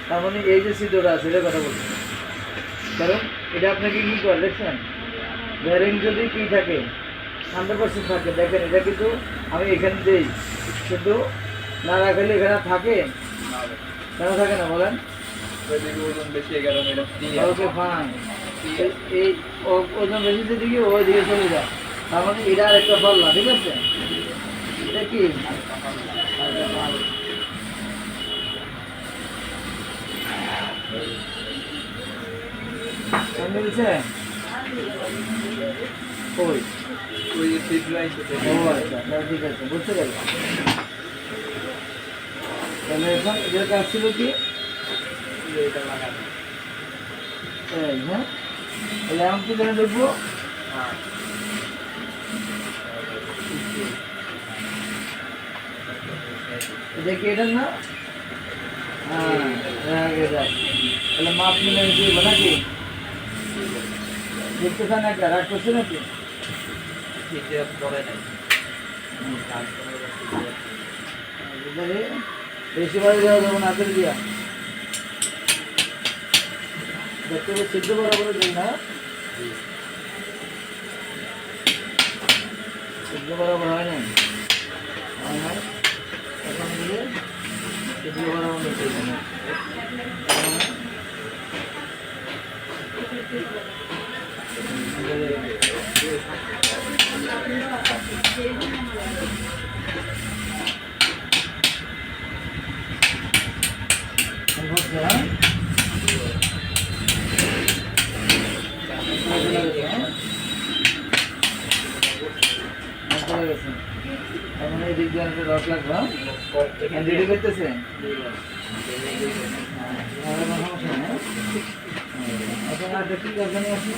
তার মানে এই যে ছিদ্রটা আছে এটা কথা বলছি, কারণ এটা আপনাকে কি করে দেখছেন, ব্যারিং যদি কি থাকে 100% থাকে, দেখেন এটা কিন্তু আমি এখানে দিই, কিন্তু না রাখলে এখানে থাকে, কেন থাকে না বলেন? ওজন বেশি 11 মিটার দিয়ে ওকে ফাইন, এই ওজন বেশি দিকে ওই দিকে চলে যায়, তার মানে এটা আরেকটা পাল্লা, ঠিক আছে? এটা কি মিলছে? ওই ওই যে সিট লাইন ও আচ্ছা, তাহলে ঠিক আছে, বুঝতে পারলাম। তাহলে এখন এদের কাজ ছিল কি, এটা লাগানো। এই হ্যাঁ, তাহলে এখন কি ধরে দেখবো, হ্যাঁ এটা কি এটা না? হ্যাঁ এটা, তাহলে মাপ মিলে দিব নাকি? দেখতে চান একটা রাগ করছে নাকি? এটা পরে নাই এবারে বেশি বাড়ি দেওয়া যাবে না, হাতের দিয়া দেখতে হবে, সিদ্ধ বরাবর দিই না, সিদ্ধ বরাবর হয় নাই, হয় নাই, এখন দিয়ে সিদ্ধ বরাবর নিতে হবে। হ্যাঁ এখন এই দিক দিয়ে একটা রড লাগবে, রেডি করতেছে, সমস্যা নেই। এখন আর কি কাজ জানি আপনি,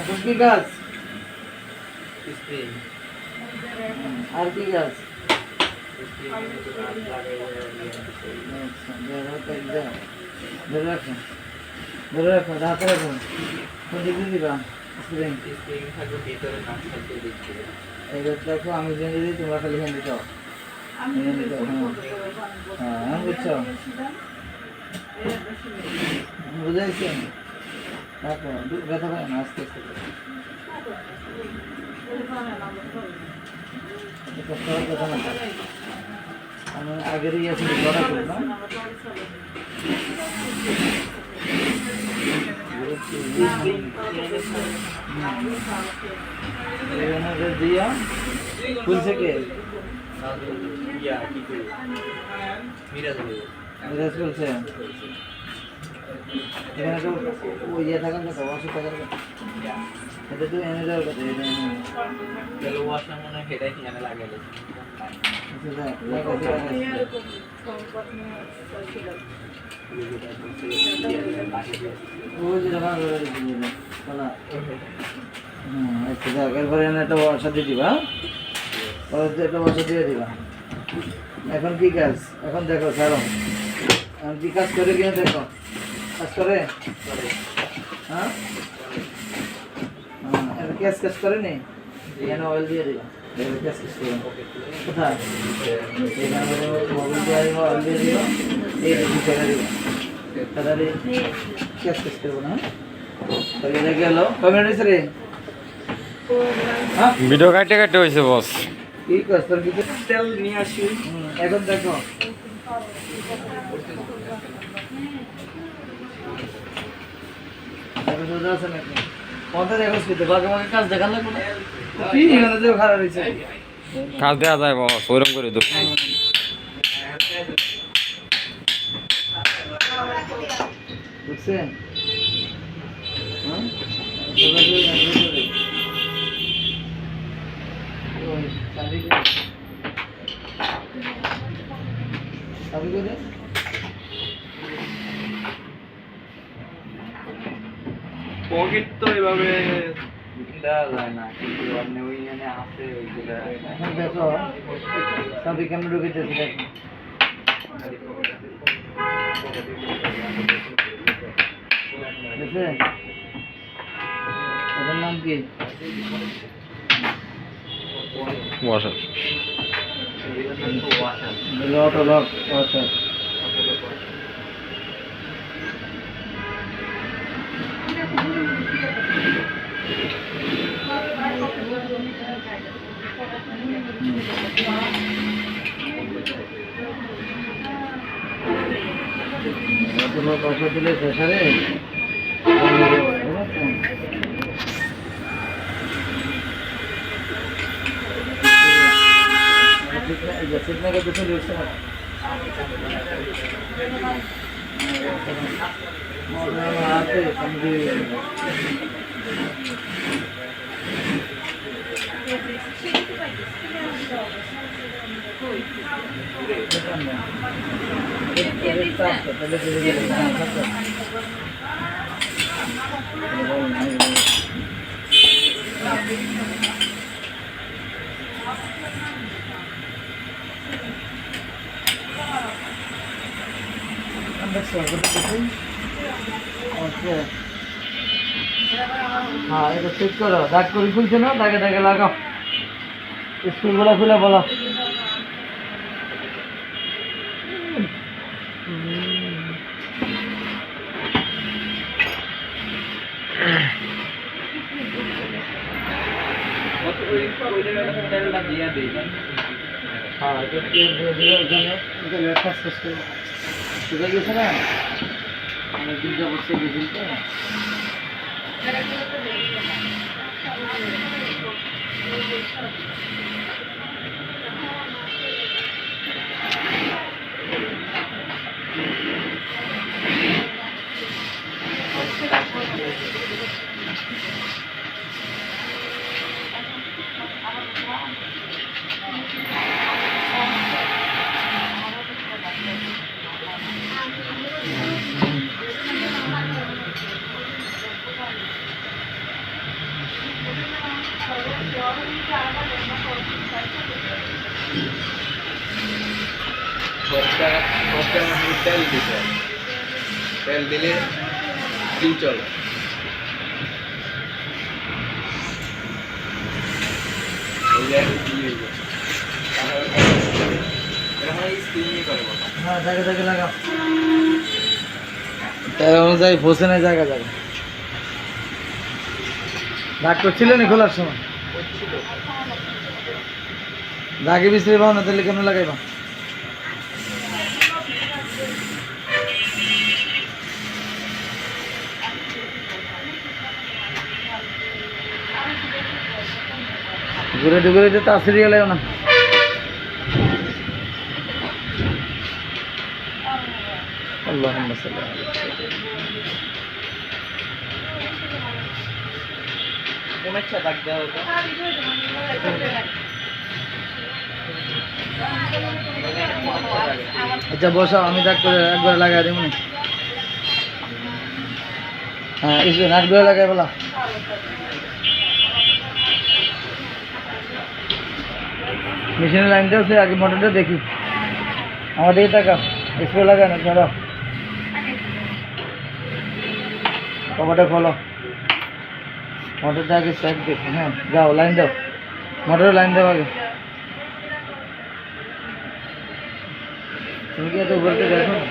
এখন কি কাজ, আর কি কাজ? ধরে রাখুন, ধরে রাখুন, হাতে রাখুন, কোন দিক দিয়ে দিবা স্প্রিং, এইবার দেখো আমি জেনে দিই, তোমরা খালি হ্যান্ড দিতে, হ্যাঁ বুঝছো, বুঝাইছেন? তারপর ব্যথা পায় না, আস্তে আস্তে কথা না, আমি আগেরই আছে করা করি না, দিয়া খুলছে কে? মিরাজ বলছে, এখানে তো ওই ইয়ে থাকার কথা, ওয়াশে থাকার কথা, এটা তো এনে যাওয়ার কথা, এটা এনে ওয়াশটা মনে হয় সেটাই কিনে লাগে। এরপরে একটা বর্ষা দিয়ে দিবা, একটা বর্ষা দিয়ে দিবা। এখন কি কাজ, এখন দেখো ছাড়ো, এখন কি কাজ করে কিনা দেখো, কাজ করে, হ্যাঁ ক্যাশ কাজ করে নি, এখানে অয়েল দিয়ে দিবা, ক্যাশ কাজ করবে কোথায়, এখানে মোবিল দিয়ে দিবা, অয়েল দিয়ে দিবা, এই দুটো ছেড়ে দিবা, তাহলে ক্যাশ কাজ করবো না। তাহলে এটা গেল কমিউনিটি রে, ভিডিও কাটতে কাটতে হয়েছে বস, কি কাজ তোর কিছু তেল নিয়ে আসি। এখন দেখো সোজা আছে নাকি পথে দেখো, স্পিতে বাকি বাকি কাজ দেখার লাগবে না, কি এখানে যে খারাপ হয়েছে, কাজ দেওয়া যায় বস, ওইরকম করে তো বুঝছেন? পকেট তো এভাবে দেওয়া যায় না, কিন্তু আপনি ওইখানে আছে ওইগুলো। এখন দেখো সবই কেমন ঢুকেতেছি, দেখো বুঝছেন? এটার নাম কি? বস। অটো লক আচ্ছা অটো লক অফার দিলে প্রেসারে कितने का दूसरे रेट से आते समझे हाँ ये चेक करो दाग कर खुलছে না দাগে দাগে লাগাও স্ক্রুগুলো খুলে বলো हाँ तो শুকিয়ে গেছে না অনেক দিন যাবত সে গেছিল তো তেল দিতে তেল দিলে কি চলে हाँ जाके जाके लगा तेरे अनुसार फंसे नहीं जाएगा जाएगा दाग করছিল না খোলার সময় দাগে বিছরে বাও না তাহলে কেন লাগাইবা ঘুরে ঘুরে যেতে আসরি গেলে না اللهم صل على কমেছে দাগ দেওয়া হতো আচ্ছা বসো আমি দাগ করে একবার লাগাই দেব না হ্যাঁ ইসে নাক ধরে লাগাই বলা মেশিনের লাইনটা আছে আগে মোটরটা দেখি আমার দিকে টাকা স্প্রে লাগায় না ধরো কভারটা খোলো মোটরটা আগে সাইড দেখি হ্যাঁ যাও লাইন দাও মোটরের লাইন দাও আগে তুমি কি এত উপরে দেখো না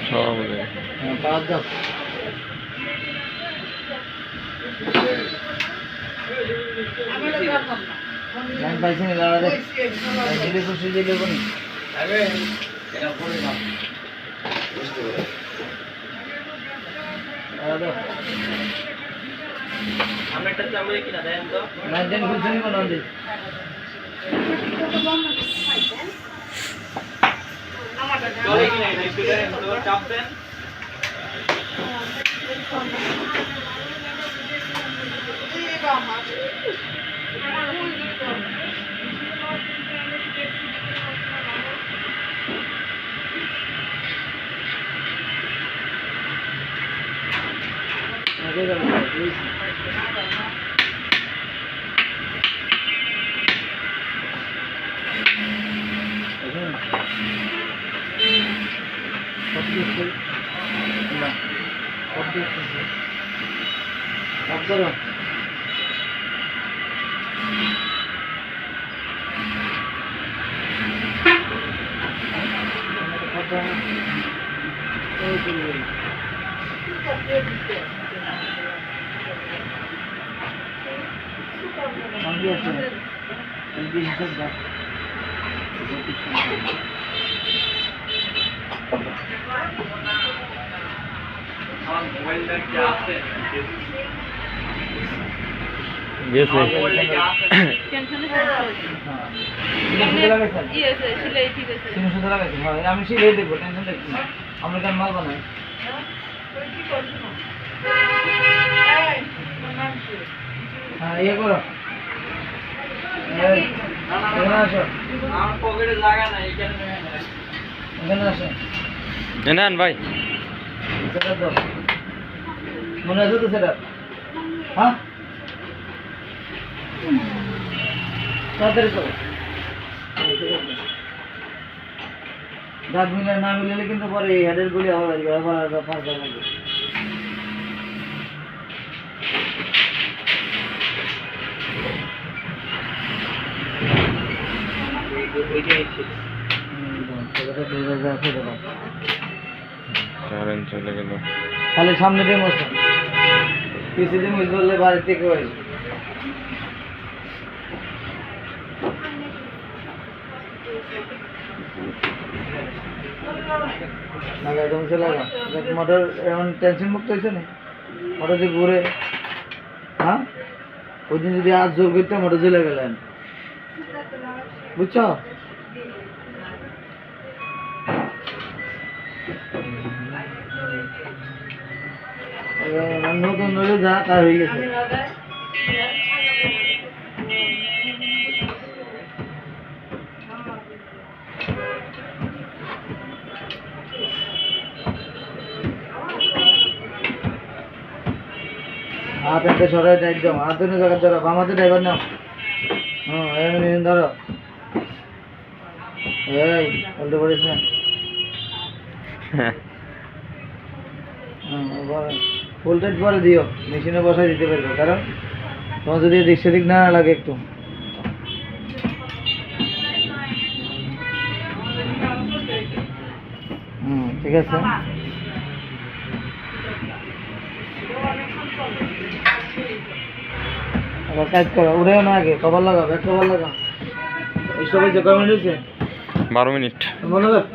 সব হ্যাঁ পাওয়ার দাও লাইন পাইছি না লাগা দে দিলে খুশি দিলে কোনি আরে এটা করে নাও লাগা দাও আমি একটা চামড়ে কিনা দেন তো লাইন দেন খুলছে নি কোন আনতে চলে কিনা এটা একটু দেন তো চাপ দেন আগে যাবে প্লিজ আচ্ছা এই তো এই। মাগি আছে এই যে হিসাব দাও আমার মোবাইলটা কি আছে গেছে মোবাইলটা কি আছে টেনশনে সমস্যা হচ্ছে শুধু লাগাইছেন ই আছে সেলাই ঠিক আছে তুমি শুধু লাগাইছেন হ্যাঁ আমি শিখে দেবো টেনশন দেখছি না আমরা কেন মাল বানাই হ্যাঁ ইয়ে করো এখানে আসো আমার পকেটে জায়গা নাই এখানে এখানে আসো নেন ভাই সেটা তো মনে আছে তো সেটা হ্যাঁ তাড়াতাড়ি করো দাঁত মিলে না মিলালে কিন্তু পরে এই হেডের গুলি হবে ফার লাগবে কারেন্ট চলে গেল খালি সামনে দিয়ে মশা পিছিয়ে দিয়ে মিস করলে বাড়ি থেকে হয়েছে না একদম চলে গেল মোটর এমন টেনশন মুক্ত হয়েছে না মোটর যে ঘুরে হ্যাঁ ওই দিন যদি আজ জোর করতে মোটর চলে গেলেন বুঝছো নতুন হলে যা তা হয়ে গেছে হাত একটা সরাই একদম হাত ধরে জায়গা ধরো বাম হাতে ড্রাইভার নাও হ্যাঁ এমনি ধরো এই উল্টে পড়িস না ভোল্টেজ পরে দিও মেশিনে বসাই দিতে পারবে কারণ তোমার যদি এদিক সেদিক না লাগে একটু ঠিক আছে আবার কাজ করো উড়েও না আগে কভার লাগাও ব্যাক কভার লাগাও এই সবাই যে কমেন্ট হয়েছে 12 মিনিট মনে রাখ